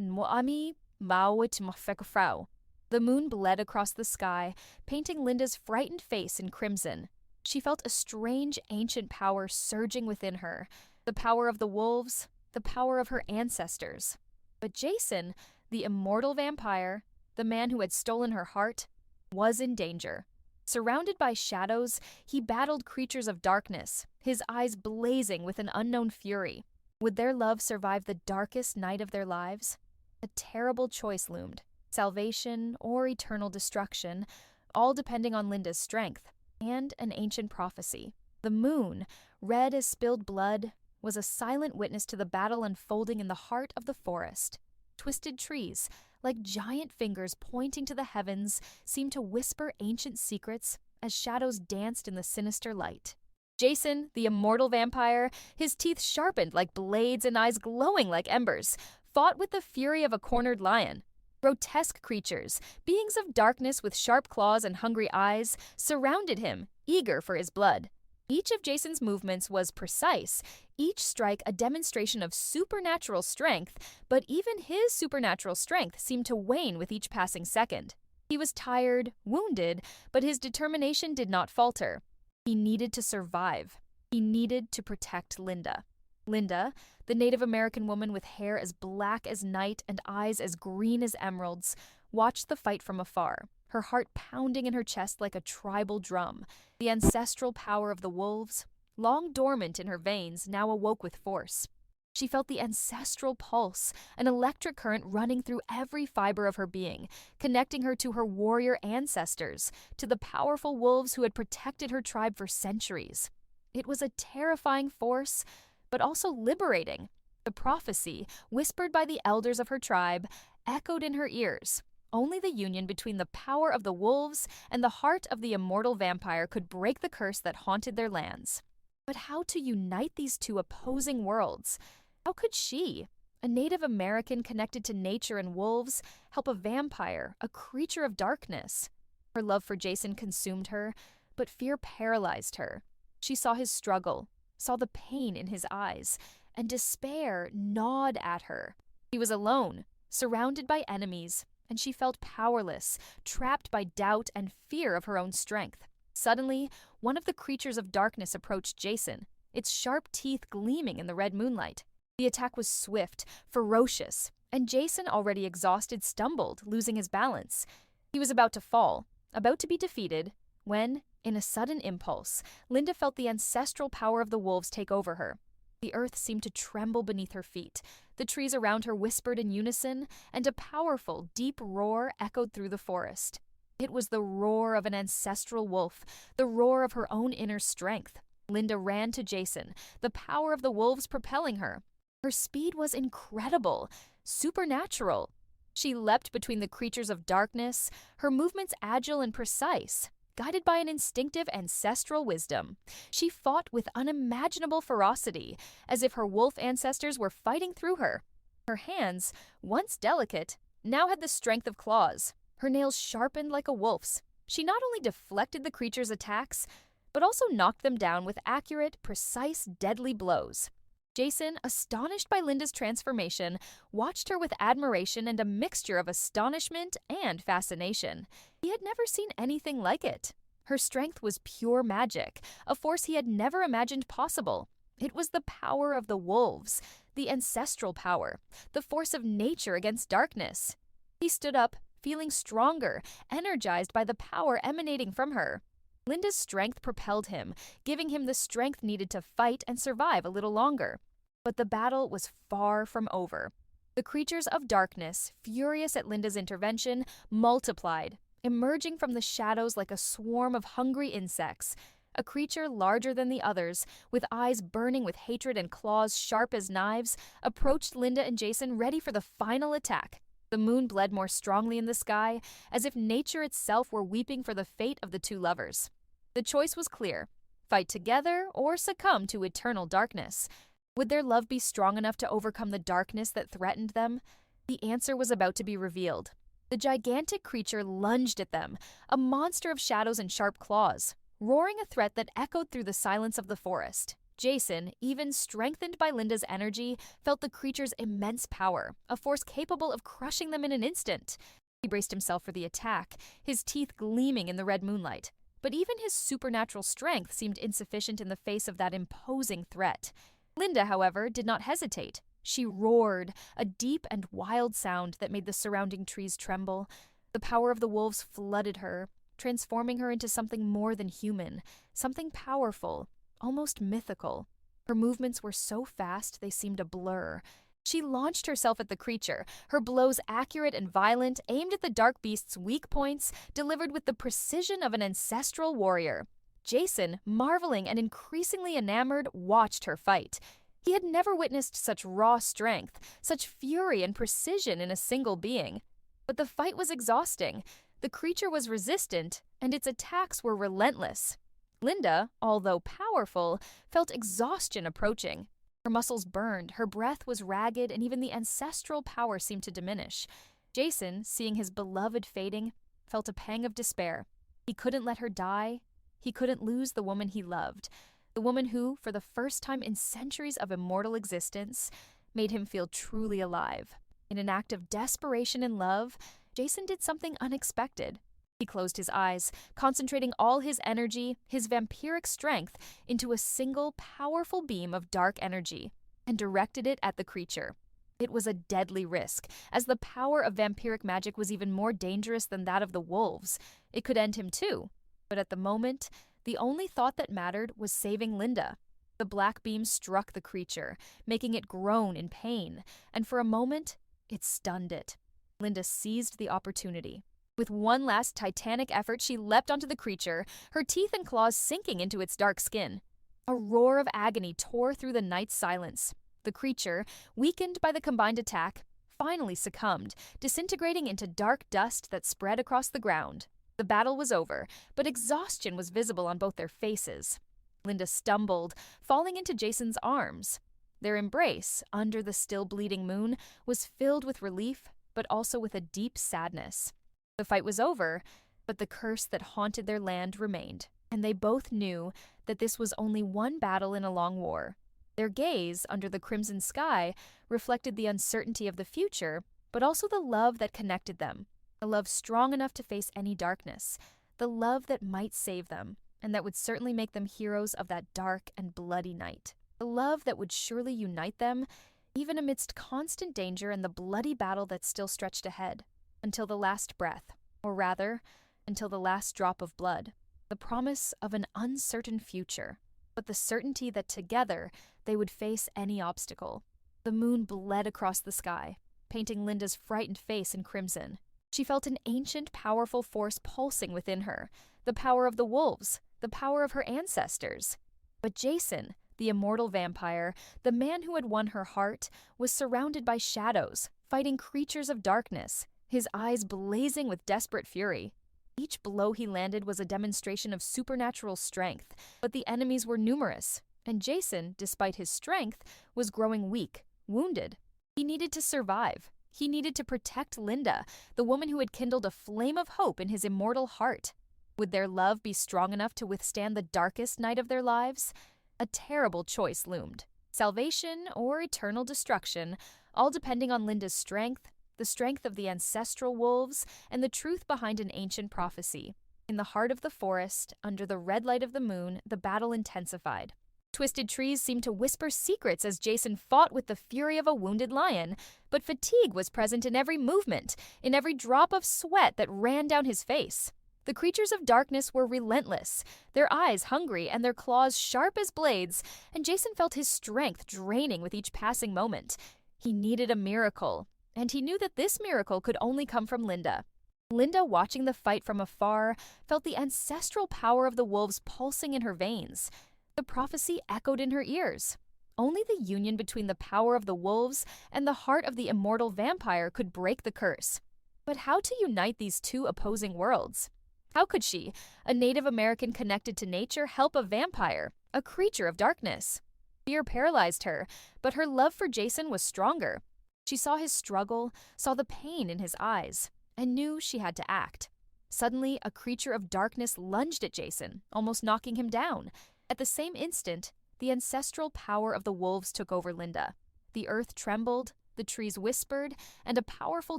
Nwami Mawit Mafekafrau. The moon bled across the sky, painting Linda's frightened face in crimson. She felt a strange ancient power surging within her, the power of the wolves, the power of her ancestors. But Jason, the immortal vampire, the man who had stolen her heart, was in danger. Surrounded by shadows, he battled creatures of darkness, his eyes blazing with an unknown fury. Would their love survive the darkest night of their lives? A terrible choice loomed: salvation or eternal destruction, all depending on Linda's strength, and an ancient prophecy. The moon, red as spilled blood, was a silent witness to the battle unfolding in the heart of the forest. Twisted trees, like giant fingers pointing to the heavens, seemed to whisper ancient secrets as shadows danced in the sinister light. Jason, the immortal vampire, his teeth sharpened like blades and eyes glowing like embers, fought with the fury of a cornered lion. Grotesque creatures, beings of darkness with sharp claws and hungry eyes, surrounded him, eager for his blood. Each of Jason's movements was precise, each strike a demonstration of supernatural strength, but even his supernatural strength seemed to wane with each passing second. He was tired, wounded, but his determination did not falter. He needed to survive. He needed to protect Linda. Linda, the Native American woman with hair as black as night and eyes as green as emeralds, watched the fight from afar, her heart pounding in her chest like a tribal drum. The ancestral power of the wolves, long dormant in her veins, now awoke with force. She felt the ancestral pulse, an electric current running through every fiber of her being, connecting her to her warrior ancestors, to the powerful wolves who had protected her tribe for centuries. It was a terrifying force, but also liberating. The prophecy, whispered by the elders of her tribe, echoed in her ears. Only the union between the power of the wolves and the heart of the immortal vampire could break the curse that haunted their lands. But how to unite these two opposing worlds? How could she, a Native American connected to nature and wolves, help a vampire, a creature of darkness? Her love for Jason consumed her, but fear paralyzed her. She saw his struggle, saw the pain in his eyes, and despair gnawed at her. He was alone, surrounded by enemies, and she felt powerless, trapped by doubt and fear of her own strength. Suddenly, one of the creatures of darkness approached Jason, its sharp teeth gleaming in the red moonlight. The attack was swift, ferocious, and Jason, already exhausted, stumbled, losing his balance. He was about to fall, about to be defeated, when, in a sudden impulse, Linda felt the ancestral power of the wolves take over her. The earth seemed to tremble beneath her feet. The trees around her whispered in unison, and a powerful, deep roar echoed through the forest. It was the roar of an ancestral wolf, the roar of her own inner strength. Linda ran to Jason, the power of the wolves propelling her. Her speed was incredible, supernatural. She leapt between the creatures of darkness, her movements agile and precise. Guided by an instinctive ancestral wisdom, she fought with unimaginable ferocity, as if her wolf ancestors were fighting through her. Her hands, once delicate, now had the strength of claws, her nails sharpened like a wolf's. She not only deflected the creature's attacks, but also knocked them down with accurate, precise, deadly blows. Jason, astonished by Linda's transformation, watched her with admiration and a mixture of astonishment and fascination. He had never seen anything like it. Her strength was pure magic, a force he had never imagined possible. It was the power of the wolves, the ancestral power, the force of nature against darkness. He stood up, feeling stronger, energized by the power emanating from her. Linda's strength propelled him, giving him the strength needed to fight and survive a little longer. But the battle was far from over. The creatures of darkness, furious at Linda's intervention, multiplied, emerging from the shadows like a swarm of hungry insects. A creature larger than the others, with eyes burning with hatred and claws sharp as knives, approached Linda and Jason ready for the final attack. The moon bled more strongly in the sky, as if nature itself were weeping for the fate of the two lovers. The choice was clear: fight together or succumb to eternal darkness. Would their love be strong enough to overcome the darkness that threatened them? The answer was about to be revealed. The gigantic creature lunged at them, a monster of shadows and sharp claws, roaring a threat that echoed through the silence of the forest. Jason, even strengthened by Linda's energy, felt the creature's immense power, a force capable of crushing them in an instant. He braced himself for the attack, his teeth gleaming in the red moonlight. But even his supernatural strength seemed insufficient in the face of that imposing threat. Linda, however, did not hesitate. She roared, a deep and wild sound that made the surrounding trees tremble. The power of the wolves flooded her, transforming her into something more than human, something powerful, almost mythical. Her movements were so fast they seemed a blur. She launched herself at the creature, her blows accurate and violent, aimed at the dark beast's weak points, delivered with the precision of an ancestral warrior. Jason, marveling and increasingly enamored, watched her fight. He had never witnessed such raw strength, such fury and precision in a single being. But the fight was exhausting. The creature was resistant, and its attacks were relentless. Linda, although powerful, felt exhaustion approaching. Her muscles burned, her breath was ragged, and even the ancestral power seemed to diminish. Jason, seeing his beloved fading, felt a pang of despair. He couldn't let her die. He couldn't lose the woman he loved, the woman who, for the first time in centuries of immortal existence, made him feel truly alive. In an act of desperation and love, Jason did something unexpected. He closed his eyes, concentrating all his energy, his vampiric strength, into a single, powerful beam of dark energy, and directed it at the creature. It was a deadly risk, as the power of vampiric magic was even more dangerous than that of the wolves. It could end him too. But at the moment, the only thought that mattered was saving Linda. The black beam struck the creature, making it groan in pain, and for a moment, it stunned it. Linda seized the opportunity. With one last titanic effort, she leapt onto the creature, her teeth and claws sinking into its dark skin. A roar of agony tore through the night's silence. The creature, weakened by the combined attack, finally succumbed, disintegrating into dark dust that spread across the ground. The battle was over, but exhaustion was visible on both their faces. Linda stumbled, falling into Jason's arms. Their embrace, under the still bleeding moon, was filled with relief, but also with a deep sadness. The fight was over, but the curse that haunted their land remained, and they both knew that this was only one battle in a long war. Their gaze, under the crimson sky, reflected the uncertainty of the future, but also the love that connected them, a love strong enough to face any darkness, the love that might save them, and that would certainly make them heroes of that dark and bloody night. The love that would surely unite them, even amidst constant danger and the bloody battle that still stretched ahead. Until the last breath, or rather, until the last drop of blood. The promise of an uncertain future, but the certainty that together they would face any obstacle. The moon bled across the sky, painting Linda's frightened face in crimson. She felt an ancient, powerful force pulsing within her, the power of the wolves, the power of her ancestors. But Jason, the immortal vampire, the man who had won her heart, was surrounded by shadows, fighting creatures of darkness, his eyes blazing with desperate fury. Each blow he landed was a demonstration of supernatural strength, but the enemies were numerous, and Jason, despite his strength, was growing weak, wounded. He needed to survive. He needed to protect Linda, the woman who had kindled a flame of hope in his immortal heart. Would their love be strong enough to withstand the darkest night of their lives? A terrible choice loomed. Salvation or eternal destruction, all depending on Linda's strength, the strength of the ancestral wolves, and the truth behind an ancient prophecy. In the heart of the forest, under the red light of the moon, the battle intensified. Twisted trees seemed to whisper secrets as Jason fought with the fury of a wounded lion, but fatigue was present in every movement, in every drop of sweat that ran down his face. The creatures of darkness were relentless, their eyes hungry and their claws sharp as blades, and Jason felt his strength draining with each passing moment. He needed a miracle. And he knew that this miracle could only come from Linda. Linda, watching the fight from afar, felt the ancestral power of the wolves pulsing in her veins. The prophecy echoed in her ears. Only the union between the power of the wolves and the heart of the immortal vampire could break the curse. But how to unite these two opposing worlds? How could she, a Native American connected to nature, help a vampire, a creature of darkness? Fear paralyzed her, but her love for Jason was stronger. She saw his struggle, saw the pain in his eyes, and knew she had to act. Suddenly, a creature of darkness lunged at Jason, almost knocking him down. At the same instant, the ancestral power of the wolves took over Linda. The earth trembled, the trees whispered, and a powerful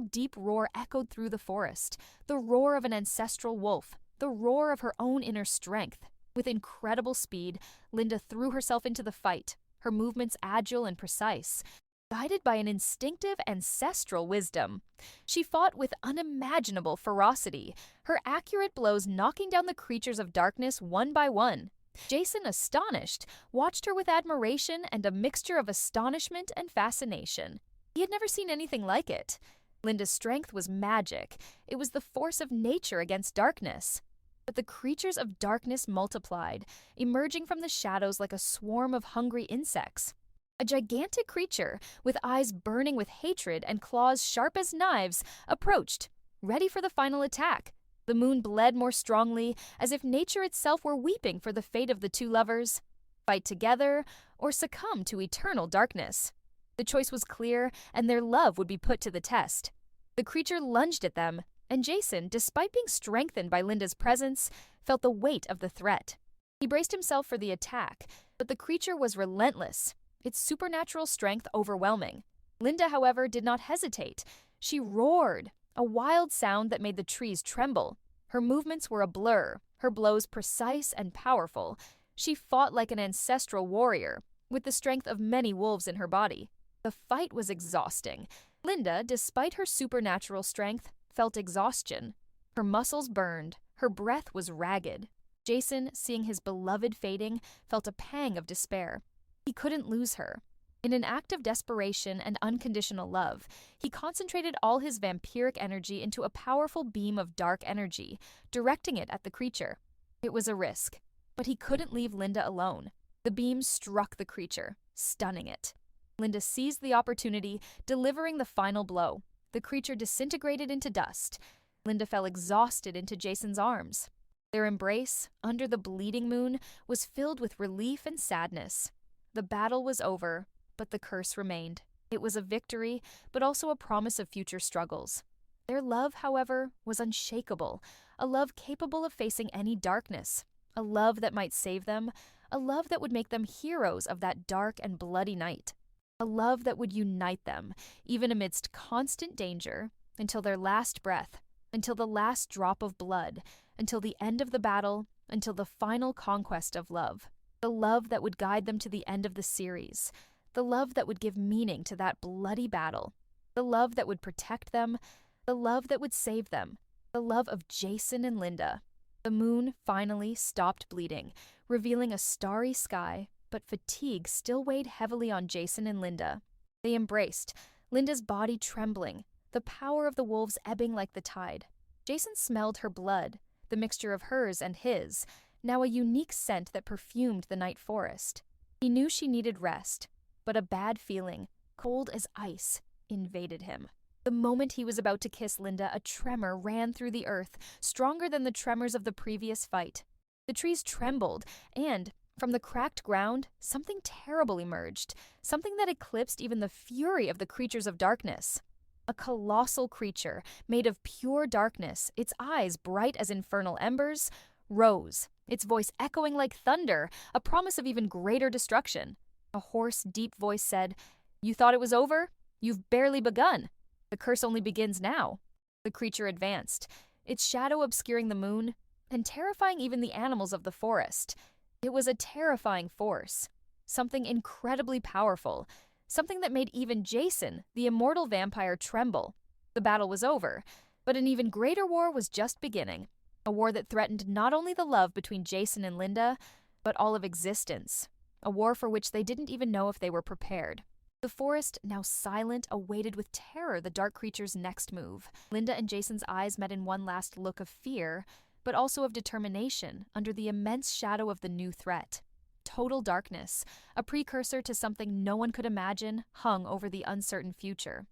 deep roar echoed through the forest. The roar of an ancestral wolf, the roar of her own inner strength. With incredible speed, Linda threw herself into the fight, her movements agile and precise. Guided by an instinctive ancestral wisdom, she fought with unimaginable ferocity, her accurate blows knocking down the creatures of darkness one by one. Jason, astonished, watched her with admiration and a mixture of astonishment and fascination. He had never seen anything like it. Linda's strength was magic. It was the force of nature against darkness. But the creatures of darkness multiplied, emerging from the shadows like a swarm of hungry insects. A gigantic creature, with eyes burning with hatred and claws sharp as knives, approached, ready for the final attack. The moon bled more strongly, as if nature itself were weeping for the fate of the two lovers. Fight together, or succumb to eternal darkness. The choice was clear, and their love would be put to the test. The creature lunged at them, and Jason, despite being strengthened by Linda's presence, felt the weight of the threat. He braced himself for the attack, but the creature was relentless, its supernatural strength overwhelming. Linda, however, did not hesitate. She roared, a wild sound that made the trees tremble. Her movements were a blur, her blows precise and powerful. She fought like an ancestral warrior, with the strength of many wolves in her body. The fight was exhausting. Linda, despite her supernatural strength, felt exhaustion. Her muscles burned, her breath was ragged. Jason, seeing his beloved fading, felt a pang of despair. He couldn't lose her. In an act of desperation and unconditional love, he concentrated all his vampiric energy into a powerful beam of dark energy, directing it at the creature. It was a risk, but he couldn't leave Linda alone. The beam struck the creature, stunning it. Linda seized the opportunity, delivering the final blow. The creature disintegrated into dust. Linda fell exhausted into Jason's arms. Their embrace, under the bleeding moon, was filled with relief and sadness. The battle was over, but the curse remained. It was a victory, but also a promise of future struggles. Their love, however, was unshakable, a love capable of facing any darkness, a love that might save them, a love that would make them heroes of that dark and bloody night, a love that would unite them, even amidst constant danger, until their last breath, until the last drop of blood, until the end of the battle, until the final conquest of love. The love that would guide them to the end of the series. The love that would give meaning to that bloody battle. The love that would protect them. The love that would save them. The love of Jason and Linda. The moon finally stopped bleeding, revealing a starry sky, but fatigue still weighed heavily on Jason and Linda. They embraced, Linda's body trembling, the power of the wolves ebbing like the tide. Jason smelled her blood, the mixture of hers and his, now a unique scent that perfumed the night forest. He knew she needed rest, but a bad feeling, cold as ice, invaded him. The moment he was about to kiss Linda, a tremor ran through the earth, stronger than the tremors of the previous fight. The trees trembled, and, from the cracked ground, something terrible emerged, something that eclipsed even the fury of the creatures of darkness. A colossal creature, made of pure darkness, its eyes bright as infernal embers, rose, its voice echoing like thunder, a promise of even greater destruction. A hoarse, deep voice said, "You thought it was over? You've barely begun. The curse only begins now." The creature advanced, its shadow obscuring the moon, and terrifying even the animals of the forest. It was a terrifying force, something incredibly powerful, something that made even Jason, the immortal vampire, tremble. The battle was over, but an even greater war was just beginning. A war that threatened not only the love between Jason and Linda, but all of existence. A war for which they didn't even know if they were prepared. The forest, now silent, awaited with terror the dark creature's next move. Linda and Jason's eyes met in one last look of fear, but also of determination under the immense shadow of the new threat. Total darkness, a precursor to something no one could imagine, hung over the uncertain future.